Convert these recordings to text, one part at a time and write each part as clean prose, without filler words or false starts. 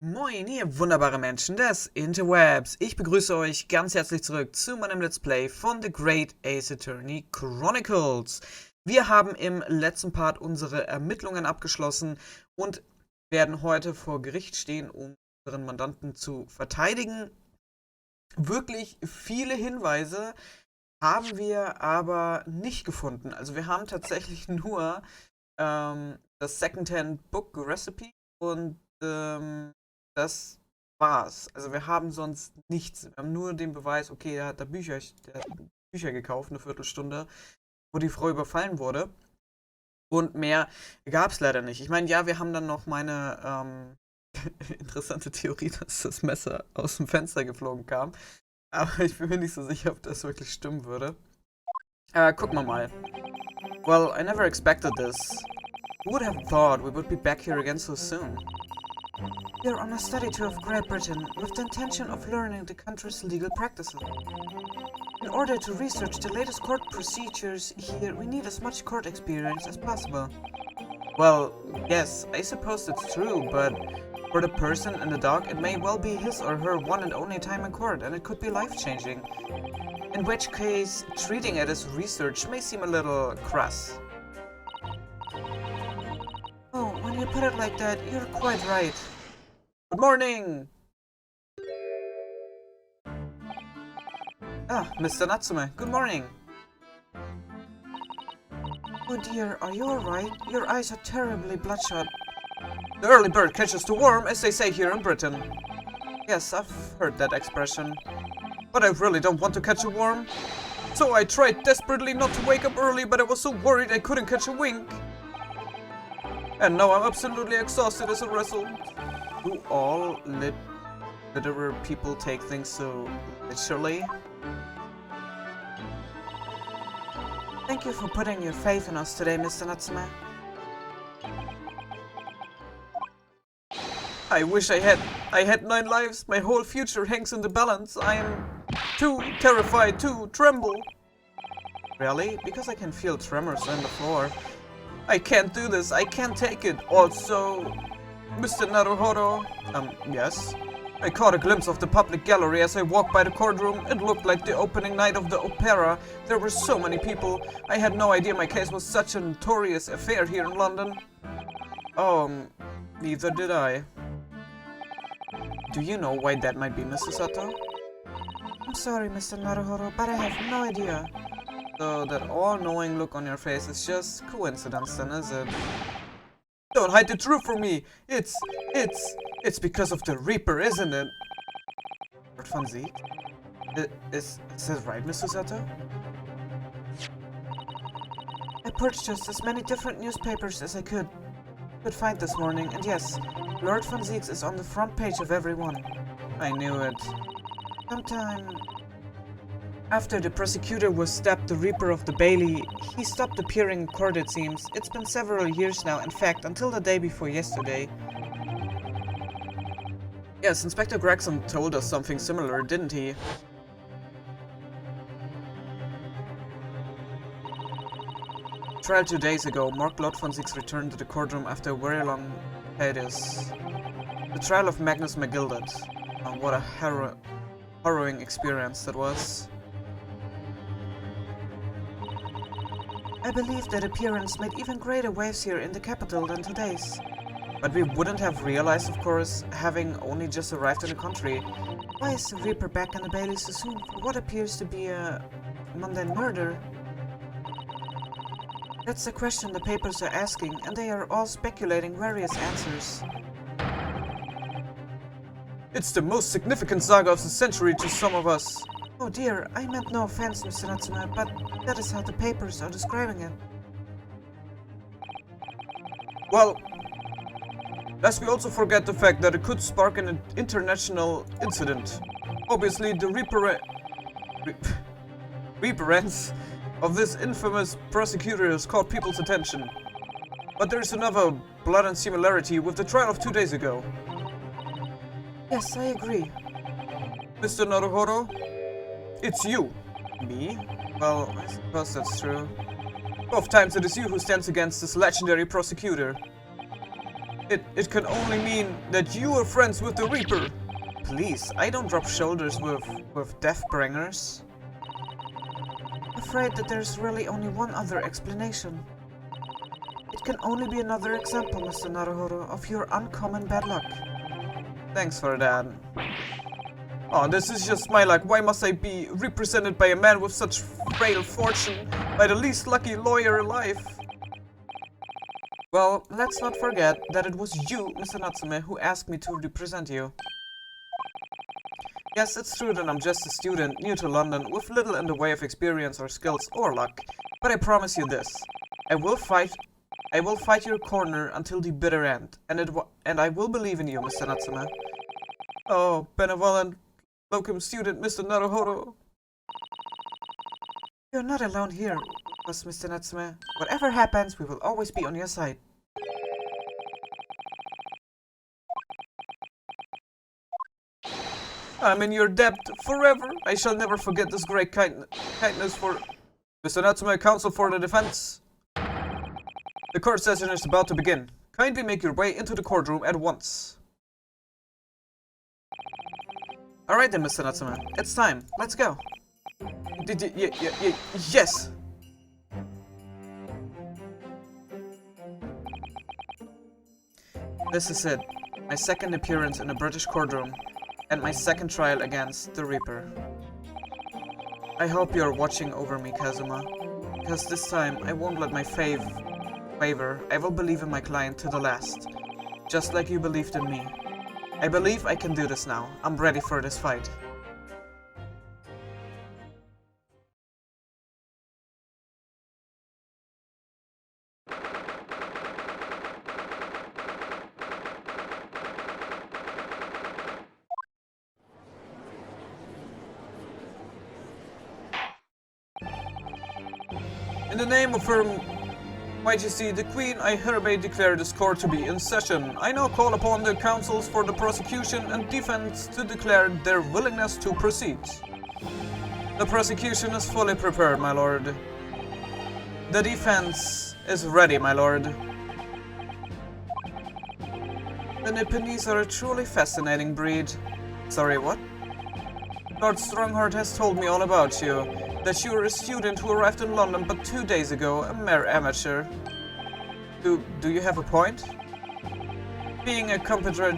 Moin, ihr wunderbare Menschen des Interwebs. Ich begrüße euch ganz herzlich zurück zu meinem Let's Play von The Great Ace-Attorney Chronicles. Wir haben im letzten Part unsere Ermittlungen abgeschlossen und werden heute vor Gericht stehen, um unseren Mandanten zu verteidigen. Wirklich viele Hinweise haben wir aber nicht gefunden. Also wir haben tatsächlich nur das Secondhand Book Recipe und das war's. Also wir haben sonst nichts. Wir haben nur den Beweis, okay, er hat da Bücher gekauft, eine Viertelstunde, wo die Frau überfallen wurde. Und mehr gab's leider nicht. Ich meine, ja, wir haben dann noch meine interessante Theorie, dass das Messer aus dem Fenster geflogen kam. Aber ich bin mir nicht so sicher, ob das wirklich stimmen würde. Gucken wir mal. Well, I never expected this. Who would have thought we would be back here again so soon? We are on a study tour of Great Britain with the intention of learning the country's legal practices. In order to research the latest court procedures here, we need as much court experience as possible. Well, yes, I suppose that's true, but for the person in the dock, it may well be his or her one and only time in court, and it could be life-changing. In which case, treating it as research may seem a little crass. Oh, when you put it like that, you're quite right. Good morning! Ah, Mr. Natsume, good morning. Oh dear, are you alright? Your eyes are terribly bloodshot. The early bird catches the worm, as they say here in Britain. Yes, I've heard that expression. But I really don't want to catch a worm. So I tried desperately not to wake up early, but I was so worried I couldn't catch a wink. And now I'm absolutely exhausted as a result. Do all literary people take things so literally? Thank you for putting your faith in us today, Mr. Natsume. I wish I had 9 lives. My whole future hangs in the balance. I am too terrified to tremble. Really? Because I can feel tremors on the floor. I can't do this. I can't take it. Also, Mr. Naruhodo. Yes? I caught a glimpse of the public gallery as I walked by the courtroom. It looked like the opening night of the opera. There were so many people. I had no idea my case was such a notorious affair here in London. Neither did I. Do you know why that might be, Mrs. Sato? I'm sorry, Mr. Naruhodo, but I have no idea. So that all-knowing look on your face is just coincidence then, is it? Don't hide the truth from me! It's because of the Reaper, isn't it? Lord von Sieg? Is that right, Mr. Sato? I purchased as many different newspapers as I could find this morning, and yes, Lord von Sieg is on the front page of every one. I knew it. Sometime after the prosecutor was stabbed the Reaper of the Bailey, he stopped appearing in court, it seems. It's been several years now, in fact, until the day before yesterday. Yes, Inspector Gregson told us something similar, didn't he? Trial 2 days ago, Mark Lord von Sieg returned to the courtroom after a very long hiatus. The trial of Magnus McGilded. Oh, what a harrowing experience that was. I believe that appearance made even greater waves here in the capital than today's. But we wouldn't have realized, of course, having only just arrived in the country. Why is the Reaper back in the Bailey so soon for what appears to be a mundane murder? That's the question the papers are asking, and they are all speculating various answers. It's the most significant saga of the century to some of us. Oh dear, I meant no offense, Mr. Natsume, but that is how the papers are describing it. Well, lest we also forget the fact that it could spark an international incident. Obviously, the reappearance of this infamous prosecutor has caught people's attention. But there's another blatant similarity with the trial of 2 days ago. Yes, I agree. Mr. Naruhodo? It's you. Me? Well, I suppose that's true. Both times it is you who stands against this legendary prosecutor. It can only mean that you are friends with the Reaper. Please, I don't rub shoulders with Deathbringers. I'm afraid that there's really only one other explanation. It can only be another example, Mr. Naruhodo, of your uncommon bad luck. Thanks for that. Oh, this is just my luck. Why must I be represented by a man with such frail fortune, by the least lucky lawyer alive? Well, let's not forget that it was you, Mr. Natsume, who asked me to represent you. Yes, it's true that I'm just a student, new to London, with little in the way of experience or skills or luck. But I promise you this. I will fight your corner until the bitter end, and I will believe in you, Mr. Natsume. Oh, benevolent locum student, Mr. Naruhodo. You're not alone here, Mr. Natsume. Whatever happens, we will always be on your side. I'm in your debt forever. I shall never forget this great kindness for Mr. Natsume, counsel for the defense. The court session is about to begin. Kindly make your way into the courtroom at once. Alright then, Mr. Natsume. It's time. Let's go. Yes! This is it. My second appearance in a British courtroom. And my second trial against the Reaper. I hope you're watching over me, Kazuma. Because this time, I won't let my waver. I will believe in my client to the last. Just like you believed in me. I believe I can do this now. I'm ready for this fight. In the name of Her Majesty the Queen, I hereby declare this court to be in session. I now call upon the counsels for the prosecution and defense to declare their willingness to proceed. The prosecution is fully prepared, my lord. The defense is ready, my lord. The Nipponese are a truly fascinating breed. Sorry, what? Lord Strongheart has told me all about you. That you are a student who arrived in London but 2 days ago, a mere amateur. Do you have a point? Being a compatriot,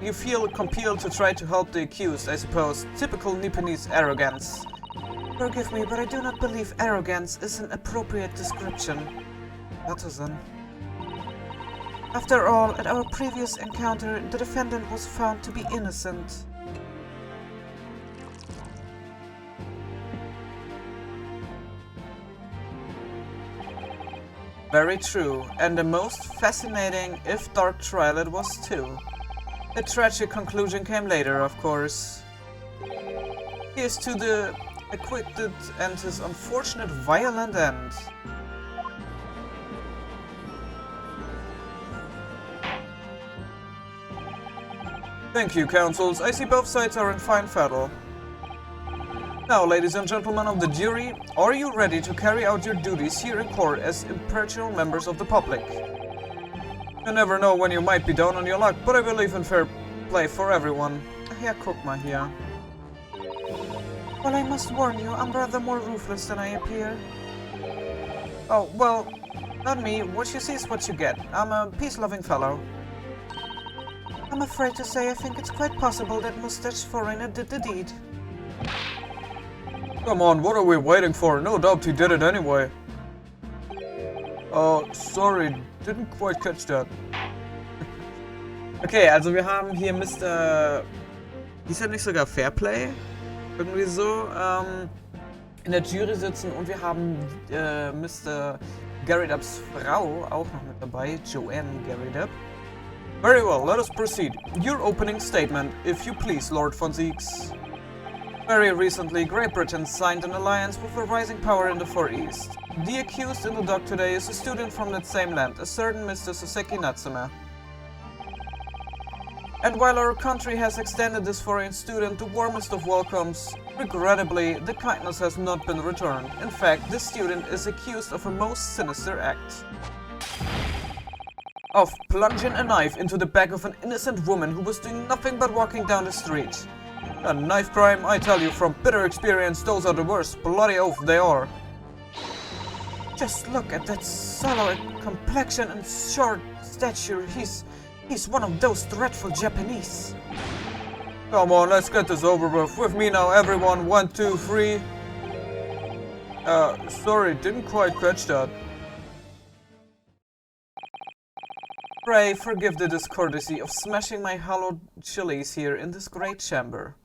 you feel compelled to try to help the accused, I suppose. Typical Nipponese arrogance. Forgive me, but I do not believe arrogance is an appropriate description. That isn't. After all, at our previous encounter, the defendant was found to be innocent. Very true, and the most fascinating, if dark, trial it was too. The tragic conclusion came later, of course. Here's to the acquitted and his unfortunate violent end. Thank you, counsels. I see both sides are in fine fettle. Now, ladies and gentlemen of the jury, are you ready to carry out your duties here in court as impartial members of the public? You never know when you might be down on your luck, but I believe in fair play for everyone. Herr Kokma here. Well, I must warn you, I'm rather more ruthless than I appear. Oh, well, not me. What you see is what you get. I'm a peace-loving fellow. I'm afraid to say I think it's quite possible that Mustache Foreigner did the deed. Come on, what are we waiting for? No doubt he did it anyway. Sorry, didn't quite catch that. Okay, also wir haben hier Mr. Hieß er nicht sogar Fairplay? Irgendwie so, in der Jury sitzen und wir haben Mr. Gary Dubs Frau auch noch mit dabei, Joanne Gary Dub. Very well, let us proceed. Your opening statement, if you please, Lord von Zieks. Very recently, Great Britain signed an alliance with a rising power in the Far East. The accused in the dock today is a student from that same land, a certain Mr. Soseki Natsume. And while our country has extended this foreign student the warmest of welcomes, regrettably, the kindness has not been returned. In fact, this student is accused of a most sinister act. of plunging a knife into the back of an innocent woman who was doing nothing but walking down the street. A knife crime, I tell you from bitter experience, those are the worst, bloody oath they are. Just look at that sallow complexion and short stature. He's one of those dreadful Japanese. Come on, let's get this over with. With me now, everyone. 1, 2, 3. Sorry, didn't quite catch that. Pray forgive the discourtesy of smashing my hallowed chilies here in this great chamber.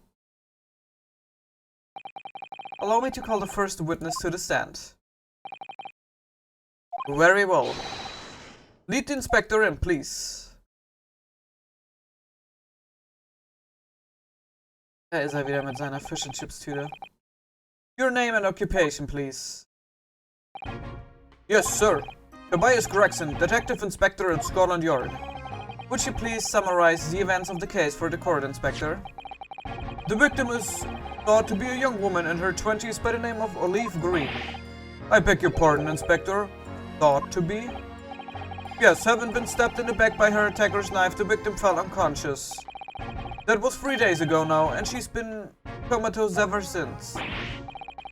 Allow me to call the first witness to the stand. Very well. Lead the inspector in, please. Da ist wieder mit seiner Fish and Chips Tüte. Your name and occupation, please. Yes, sir. Tobias Gregson, Detective Inspector at Scotland Yard. Would you please summarize the events of the case for the court, Inspector? The victim is thought to be a young woman in her 20s by the name of Olive Green. I beg your pardon, Inspector. Thought to be? Yes, having been stabbed in the back by her attacker's knife, the victim fell unconscious. That was 3 days ago now, and she's been comatose ever since.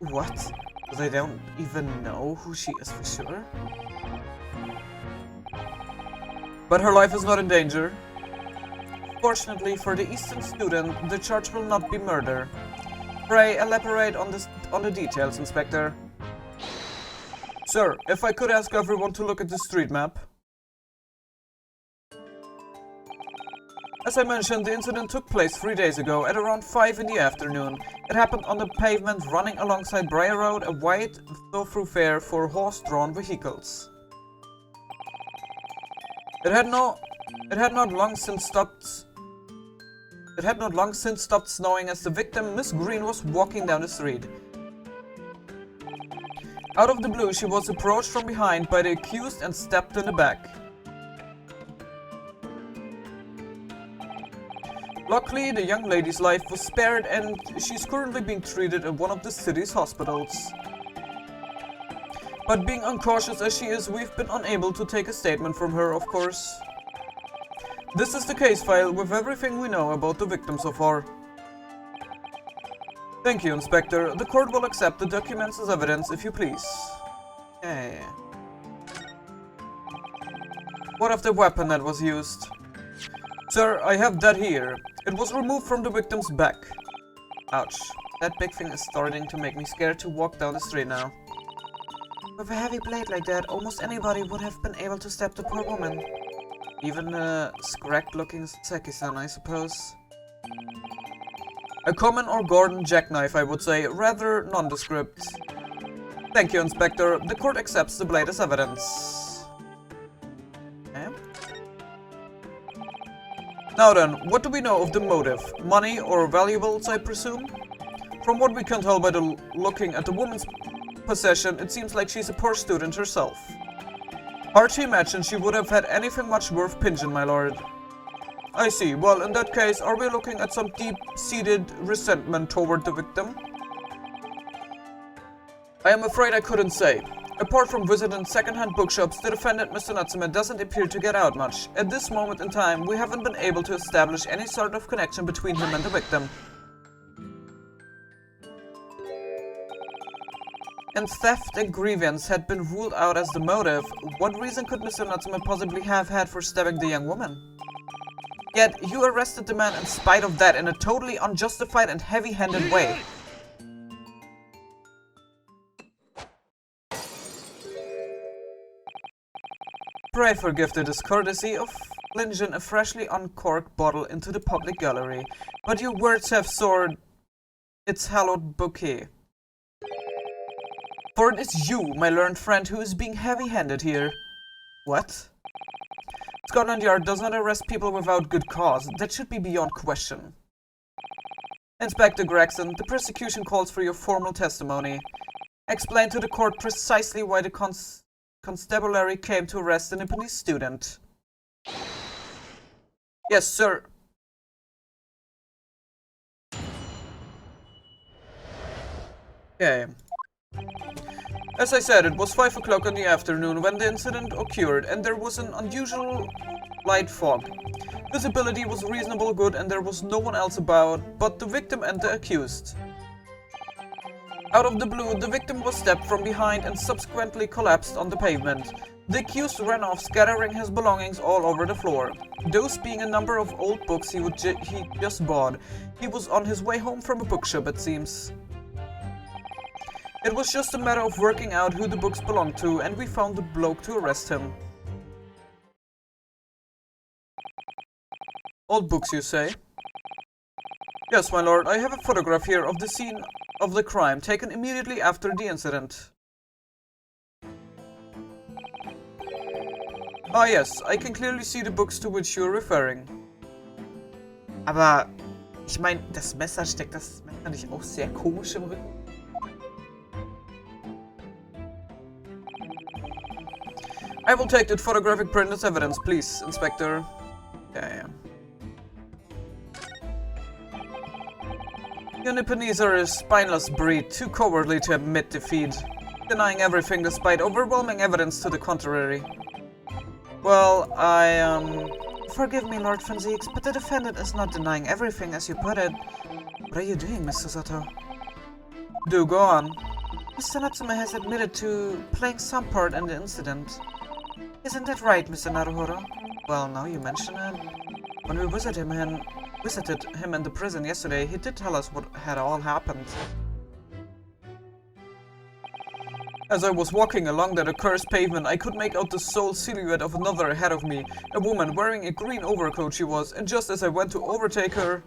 What? They don't even know who she is for sure? But her life is not in danger. Fortunately for the Eastern student, the charge will not be murder. Pray elaborate on the details, Inspector. Sir, if I could ask everyone to look at the street map. As I mentioned, the incident took place 3 days ago at around 5 in the afternoon. It happened on the pavement running alongside Briar Road, a wide thoroughfare for horse-drawn vehicles. It had not long since stopped snowing as the victim, Miss Green, was walking down the street. Out of the blue, she was approached from behind by the accused and stabbed in the back. Luckily, the young lady's life was spared and she's currently being treated at one of the city's hospitals. But being uncautious as she is, we've been unable to take a statement from her, of course. This is the case file with everything we know about the victim so far. Thank you, Inspector. The court will accept the documents as evidence, if you please. Okay. What of the weapon that was used? Sir, I have that here. It was removed from the victim's back. Ouch. That big thing is starting to make me scared to walk down the street now. With a heavy blade like that, almost anybody would have been able to stab the poor woman. Even a scragged-looking Saki-san, I suppose. A common or Gordon jackknife, I would say, rather nondescript. Thank you, Inspector. The court accepts the blade as evidence. Okay. Now then, what do we know of the motive? Money or valuables, I presume? From what we can tell by looking at the woman's possession, it seems like she's a poor student herself. Hard to imagine she would have had anything much worth pinching, my lord. I see. Well, in that case, are we looking at some deep-seated resentment toward the victim? I am afraid I couldn't say. Apart from visiting second-hand bookshops, the defendant, Mr. Natsume, doesn't appear to get out much. At this moment in time, we haven't been able to establish any sort of connection between him and the victim. And theft and grievance had been ruled out as the motive. What reason could Mr. Natsume possibly have had for stabbing the young woman? Yet, you arrested the man in spite of that in a totally unjustified and heavy-handed way. Pray forgive the discourtesy of flinging a freshly uncorked bottle into the public gallery, but your words have soared its hallowed bouquet. For it is you, my learned friend, who is being heavy-handed here. What? Scotland Yard does not arrest people without good cause. That should be beyond question. Inspector Gregson, the prosecution calls for your formal testimony. Explain to the court precisely why the constabulary came to arrest an Japanese student. Yes, sir. Okay. As I said, it was 5 o'clock in the afternoon when the incident occurred, and there was an unusual light fog. Visibility was reasonably good and there was no one else about but the victim and the accused. Out of the blue, the victim was stabbed from behind and subsequently collapsed on the pavement. The accused ran off, scattering his belongings all over the floor. Those being a number of old books he just bought. He was on his way home from a bookshop, it seems. It was just a matter of working out who the books belonged to, and we found the bloke to arrest him. Old books, you say? Yes, my lord, I have a photograph here of the scene of the crime, taken immediately after the incident. Ah yes, I can clearly see the books to which you're referring. Aber, ich meine, das Messer steckt das Messer nicht auch sehr komisch im Rücken? I will take that photographic print as evidence, please, Inspector. Yeah. You Nipponese are a spineless breed, too cowardly to admit defeat, denying everything despite overwhelming evidence to the contrary. Well, Forgive me, Lord Fonziques, but the defendant is not denying everything as you put it. What are you doing, Mr. Sato? Do go on. Mr. Natsume has admitted to playing some part in the incident. Isn't that right, Mr. Naruhodo? Well, now you mention it. When we visited him in the prison yesterday, he did tell us what had all happened. As I was walking along that accursed pavement, I could make out the sole silhouette of another ahead of me. A woman wearing a green overcoat she was, and just as I went to overtake her,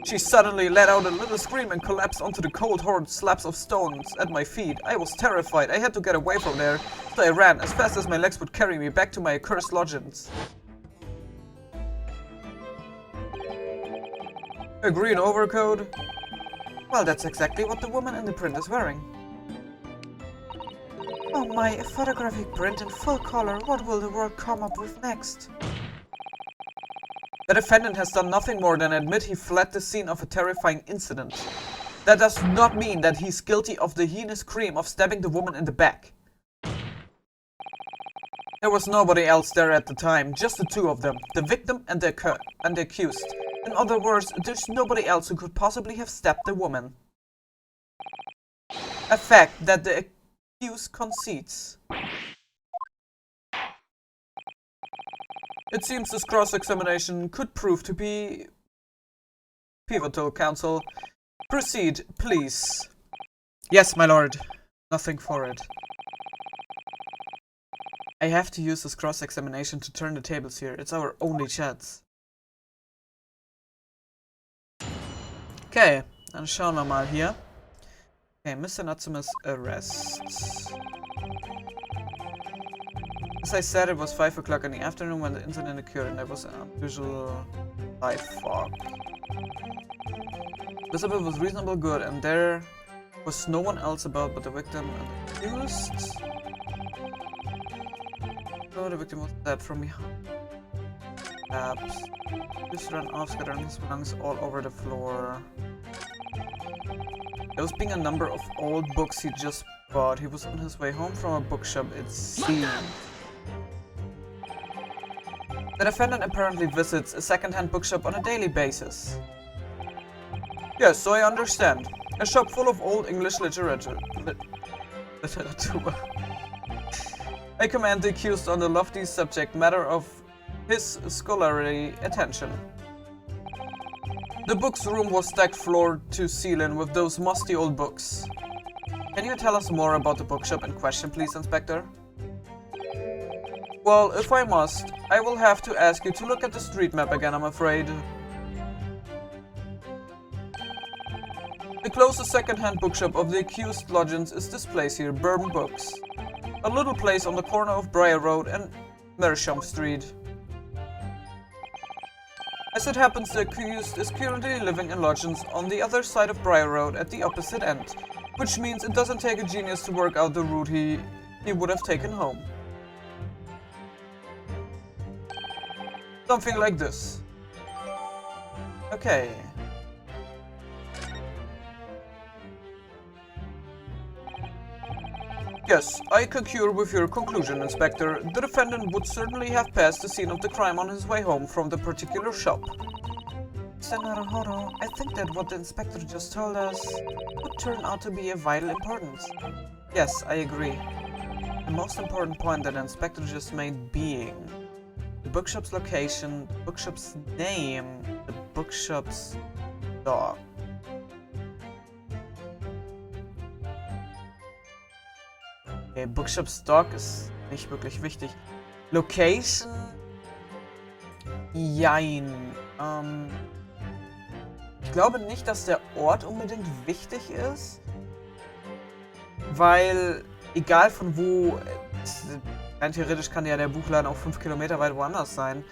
she suddenly let out a little scream and collapsed onto the cold hard slabs of stones at my feet. I was terrified. I had to get away from there, so I ran as fast as my legs would carry me back to my accursed lodgings. A green overcoat? Well, that's exactly what the woman in the print is wearing. Oh my, a photographic print in full color. What will the world come up with next? The defendant has done nothing more than admit he fled the scene of a terrifying incident. That does not mean that he's guilty of the heinous crime of stabbing the woman in the back. There was nobody else there at the time, just the two of them, the victim and the accused. In other words, there's nobody else who could possibly have stabbed the woman. A fact that the accused concedes. It seems this cross-examination could prove to be pivotal, counsel. Proceed, please. Yes, my lord. Nothing for it. I have to use this cross-examination to turn the tables here. It's our only chance. Okay, dann schauen wir mal hier. Okay, Mr. Natsume's arrest. As I said, it was 5 o'clock in the afternoon when the incident occurred and there was an unusual light fog. Visibility was reasonably good and there was no one else about but the victim and the accused. So the victim was stabbed from behind. Stabs. Just ran off, scattering his belongings all over the floor. Those being a number of old books he just bought. He was on his way home from a bookshop, it seemed. The defendant apparently visits a second-hand bookshop on a daily basis. Yes, so I understand. A shop full of old English literature. I commend the accused on the lofty subject matter of his scholarly attention. The books room was stacked floor to ceiling with those musty old books. Can you tell us more about the bookshop in question, please, Inspector? Well, if I must, I will have to ask you to look at the street map again, I'm afraid. The closest second-hand bookshop of the accused lodgings is this place here, Bourbon Books. A little place on the corner of Briar Road and Mersham Street. As it happens, the accused is currently living in lodgings on the other side of Briar Road at the opposite end, which means it doesn't take a genius to work out the route he would have taken home. Something like this. Okay. Yes, I concur with your conclusion, Inspector. The defendant would certainly have passed the scene of the crime on his way home from the particular shop. Mr. Naruhodo, I think that what the inspector just told us would turn out to be of vital importance. Yes, I agree. The most important point that the inspector just made being the bookshop's location, the bookshop's name, the bookshop's dog. Okay, bookshop's dog ist nicht wirklich wichtig. Location? Jein. Ich glaube nicht, dass der Ort unbedingt wichtig ist, weil egal von wo, rein theoretisch kann ja der Buchladen auch 5 Kilometer weit woanders sein.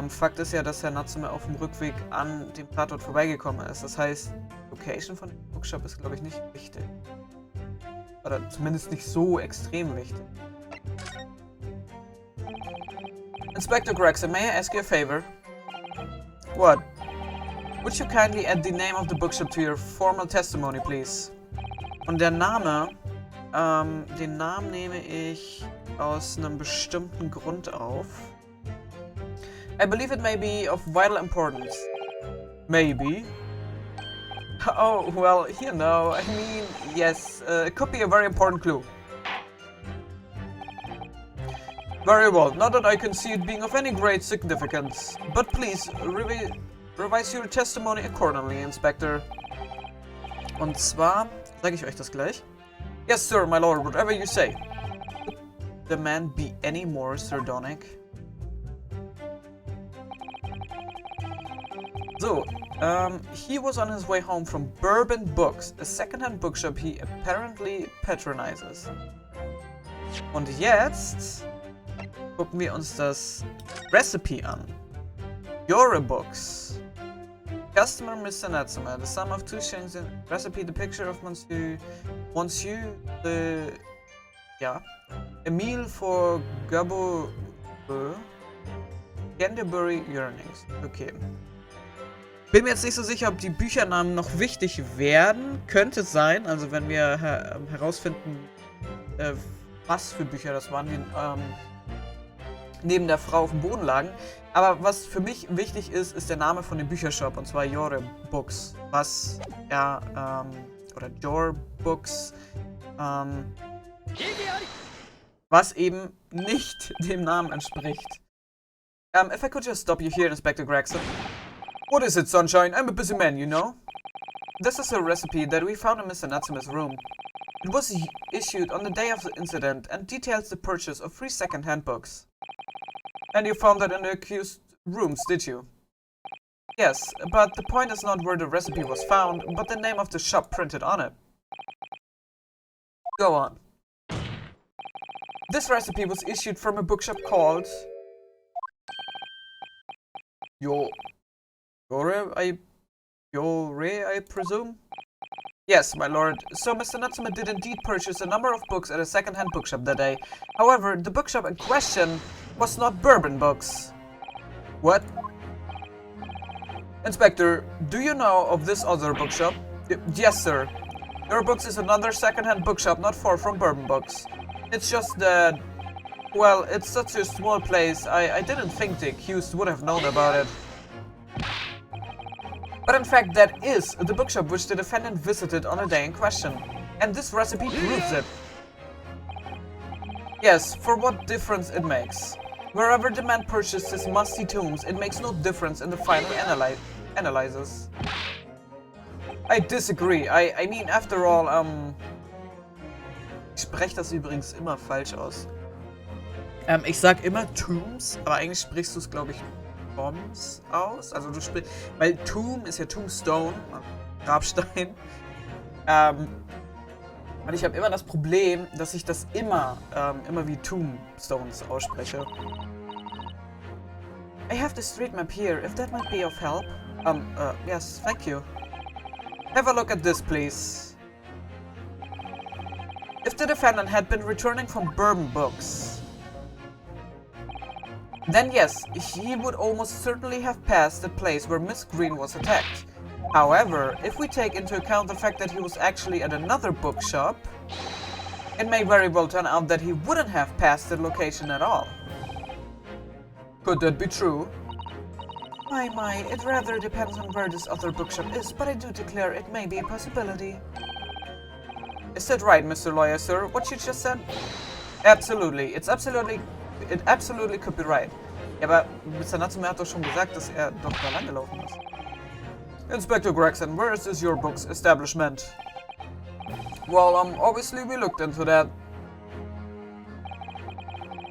Fakt ist ja, dass Herr Natsume auf dem Rückweg an dem Tatort vorbeigekommen ist. Das heißt, Location von dem Bookshop ist, glaube ich, nicht wichtig. Oder zumindest nicht so extrem wichtig. Inspector Gregson, may I ask you a favor? What? Would you kindly add the name of the bookshop to your formal testimony, please? Und der Name, den Namen nehme ich aus einem bestimmten Grund auf. I believe it may be of vital importance. Maybe. Oh, well, you know, I mean, yes, it could be a very important clue. Very well, not that I can see it being of any great significance. But please, revise your testimony accordingly, Inspector. Und zwar, sage ich euch das gleich. Yes, sir, my lord, whatever you say. Could the man be any more sardonic? So, he was on his way home from Bourbon Books, a second-hand bookshop he apparently patronizes. Und jetzt gucken wir uns das Recipe an. Your books. Customer Mr. Natsume, the sum of 2 shillings in recipe, the picture of Monsieur, a meal for Gabo, Canterbury Yearnings. Okay. Bin mir jetzt nicht so sicher, ob die Büchernamen noch wichtig werden. Könnte sein, also wenn wir herausfinden, was für Bücher das waren, die neben der Frau auf dem Boden lagen. Aber was für mich wichtig ist, ist der Name von dem Büchershop, und zwar Your Books. Was, ja, oder Your Books, was eben nicht dem Namen entspricht. If I could just stop you here, Inspector Gregson. What is it, Sunshine? I'm a busy man, you know? This is a recipe that we found in Mr. Natsume's room. It was issued on the day of the incident and details the purchase of 3 second-hand books. And you found that in the accused rooms, did you? Yes, but the point is not where the recipe was found, but the name of the shop printed on it. Go on. This recipe was issued from a bookshop called... Yore, I presume? Yes, my lord. So Mr. Natsume did indeed purchase a number of books at a second-hand bookshop that day. However, the bookshop in question was not Bourbon Books. What? Inspector, do you know of this other bookshop? Yes, sir. Your Books is another second-hand bookshop not far from Bourbon Books. It's just that... well, it's such a small place, I didn't think the accused would have known about it. But in fact, that is the bookshop which the defendant visited on the day in question. And this recipe proves it. Yes, for what difference it makes. Wherever the man purchased his musty tomes, it makes no difference in the final analysis. I disagree. I mean, after all, ich spreche das übrigens immer falsch aus. Ich sag immer Tombs, aber eigentlich sprichst du es, glaube ich, Tombs aus. Also du sprichst, weil Tomb ist ja Tombstone, Grabstein. Und ich habe immer das Problem, dass ich das immer wie Tombstones ausspreche. I have the street map here, if that might be of help. Yes, thank you. Have a look at this, please. If the defendant had been returning from Bourbon Books, then yes, he would almost certainly have passed the place where Miss Green was attacked. However, if we take into account the fact that he was actually at another bookshop, It may very well turn out that he wouldn't have passed the location at all. Could that be true? My, it rather depends on where this other bookshop is, but I do declare it may be a possibility. Is that right, Mr. Lawyer, sir? What you just said? Absolutely. It absolutely could be right. Ja, aber Mr. Nastume hat doch schon gesagt, dass doch da lang gelaufen ist. Inspector Gregson, where is this your book's establishment? Well, obviously we looked into that.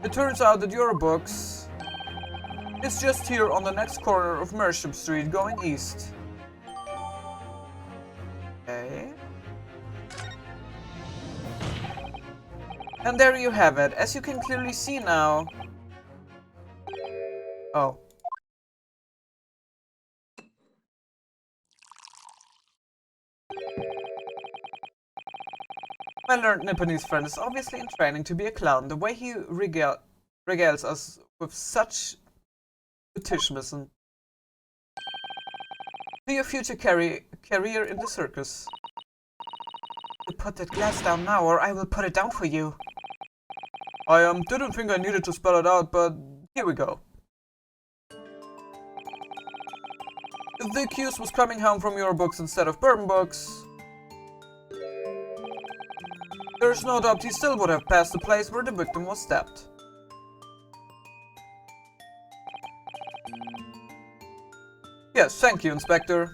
It turns out that your books is just here on the next corner of Mersham Street going east. Okay. And there you have it. As you can clearly see now. Oh. My learned Nipponese friend is obviously in training to be a clown. The way he regales us with such optimism to your future career in the circus. You put that glass down now, or I will put it down for you. I didn't think I needed to spell it out, but here we go. If the accused was coming home from your books instead of bourbon books, there's no doubt he still would have passed the place where the victim was stabbed. Yes, thank you, Inspector.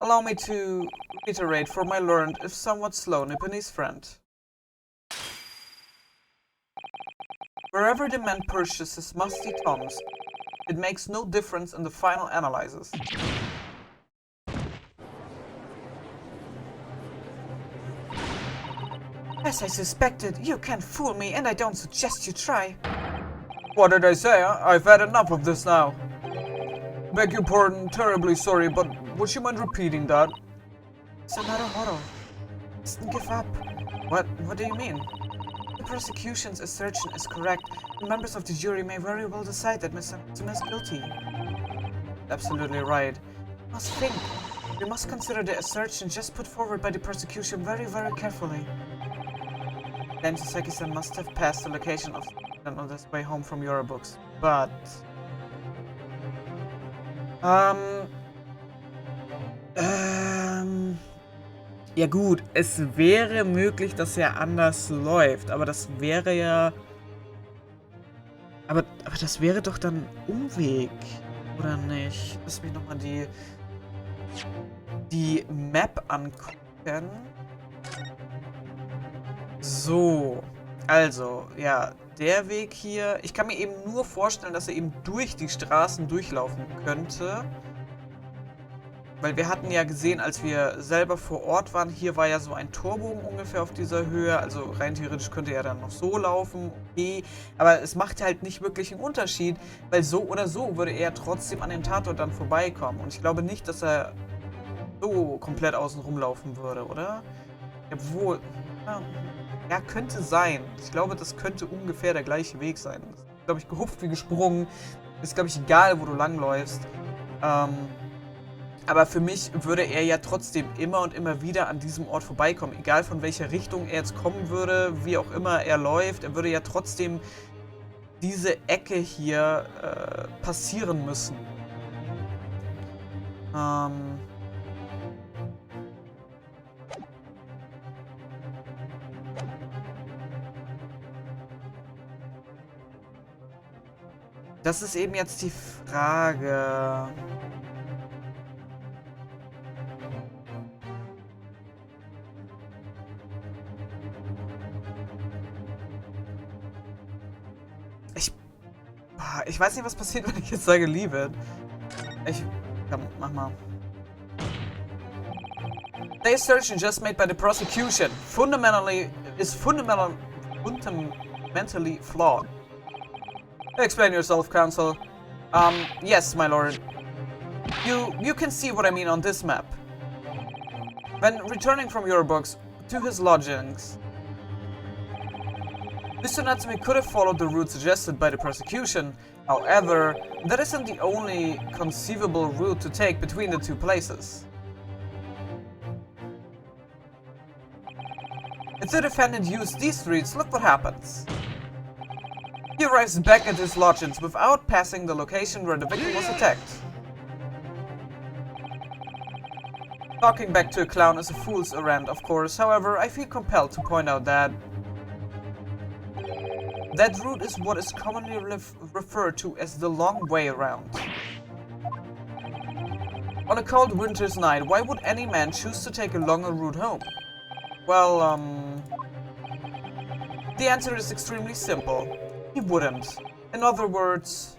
Allow me to reiterate for my learned, if somewhat slow, Nipponese friend. Wherever the man purchases musty tomes, it makes no difference in the final analysis. As I suspected, you can't fool me, and I don't suggest you try. What did I say? I've had enough of this now. Beg your pardon, terribly sorry, but would you mind repeating that? Mr. Naruhodo, listen, give up. What do you mean? The prosecution's assertion is correct. The members of the jury may very well decide that Mr. Nastume is guilty. Absolutely right. You must think. We must consider the assertion just put forward by the prosecution very, very carefully. Then Sasaki-san must have passed the location of on his way home from your books, but ja gut, es wäre möglich, dass er anders läuft, aber das wäre ja, aber das wäre doch dann Umweg, oder nicht? Lass mich nochmal die Map angucken. So, also, ja, der Weg hier. Ich kann mir eben nur vorstellen, dass er eben durch die Straßen durchlaufen könnte. Weil wir hatten ja gesehen, als wir selber vor Ort waren, hier war ja so ein Torbogen ungefähr auf dieser Höhe. Also rein theoretisch könnte er dann noch so laufen, okay. Aber es macht halt nicht wirklich einen Unterschied, weil so oder so würde er trotzdem an dem Tatort dann vorbeikommen. Und ich glaube nicht, dass er so komplett außen rumlaufen würde, oder? Obwohl... Ja, könnte sein. Ich glaube, das könnte ungefähr der gleiche Weg sein. Das ist, glaube ich, gehupft wie gesprungen. Ist, glaube ich, egal, wo du langläufst. Aber für mich würde er ja trotzdem immer und immer wieder an diesem Ort vorbeikommen. Egal von welcher Richtung er jetzt kommen würde, wie auch immer er läuft. Er würde ja trotzdem diese Ecke hier passieren müssen. Das ist eben jetzt die Frage. Ich weiß nicht, was passiert, wenn ich jetzt sage, leave it. Komm, mach mal. The assertion just made by the prosecution fundamentally flawed. Explain yourself, counsel. Yes, my lord. You can see what I mean on this map. When returning from your books to his lodgings, Mr. Natsume could have followed the route suggested by the prosecution. However, that isn't the only conceivable route to take between the two places. If the defendant used these streets, look what happens. He arrives back at his lodgings without passing the location where the victim was attacked. Talking back to a clown is a fool's errand, of course. However, I feel compelled to point out that that route is what is commonly referred to as the long way around. On a cold winter's night, why would any man choose to take a longer route home? Well, the answer is extremely simple. He wouldn't. In other words,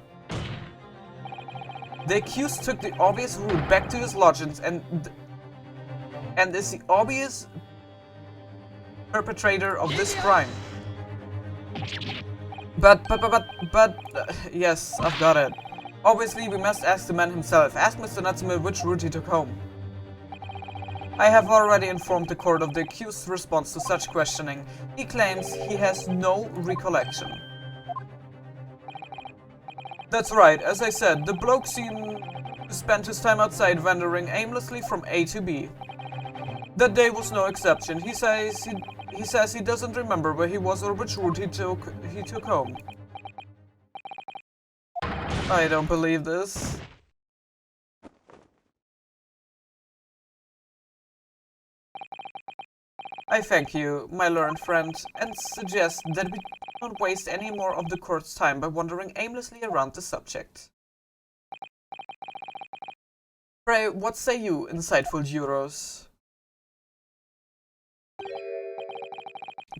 the accused took the obvious route back to his lodgings and is the obvious perpetrator of this crime. But, yes, I've got it. Obviously, we must ask the man himself. Ask Mr. Natsume which route he took home. I have already informed the court of the accused's response to such questioning. He claims he has no recollection. That's right, as I said, the bloke seemed to spend his time outside wandering aimlessly from A to B. That day was no exception. He says he doesn't remember where he was or which route he took home. I don't believe this. I thank you, my learned friend, and suggest that we don't waste any more of the court's time by wandering aimlessly around the subject. Pray, what say you, insightful jurors?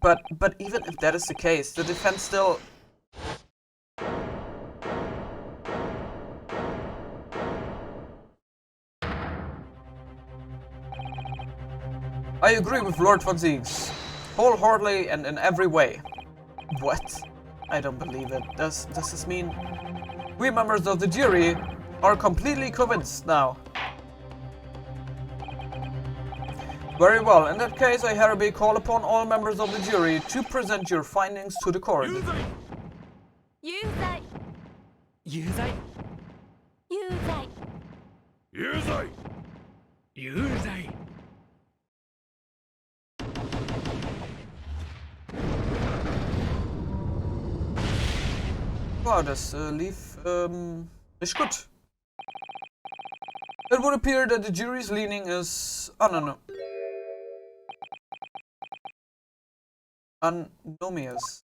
But even if that is the case, the defense still... I agree with Lord von Siegs, wholeheartedly and in every way. What? I don't believe it. Does this mean... We members of the jury are completely convinced now. Very well, in that case I hereby call upon all members of the jury to present your findings to the court. Wow, das lief nicht gut. It would appear that the jury's leaning is... Oh, no. Anomalious.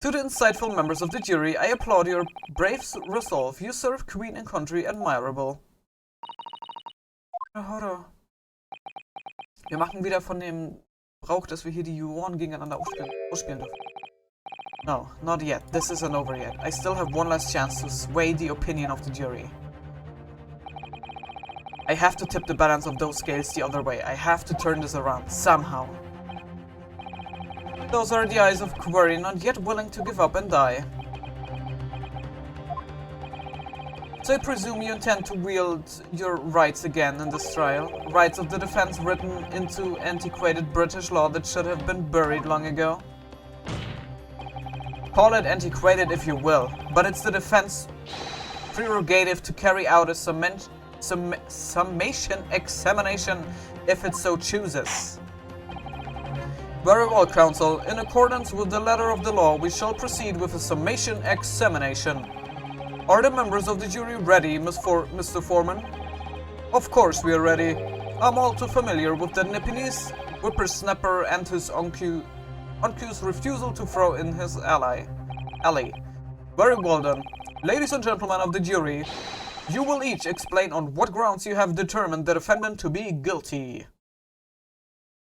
To the insightful members of the jury, I applaud your brave resolve. You serve Queen and country admirable. Horror. Wir machen wieder von dem Brauch, dass wir hier die Juroren gegeneinander ausspielen dürfen. No, not yet. This isn't over yet. I still have one last chance to sway the opinion of the jury. I have to tip the balance of those scales the other way. I have to turn this around, somehow. Those are the eyes of Query, not yet willing to give up and die. So I presume you intend to wield your rights again in this trial. Rights of the defense written into antiquated British law that should have been buried long ago. Call it antiquated if you will, but it's the defense prerogative to carry out a summation examination if it so chooses. Very well, counsel. In accordance with the letter of the law, we shall proceed with a summation examination. Are the members of the jury ready, Mr. Foreman? Of course we are ready. I'm all too familiar with the Nipponese whippersnapper and his uncouth refusal to throw in his alley. Very well done. Ladies and gentlemen of the jury, you will each explain on what grounds you have determined the defendant to be guilty.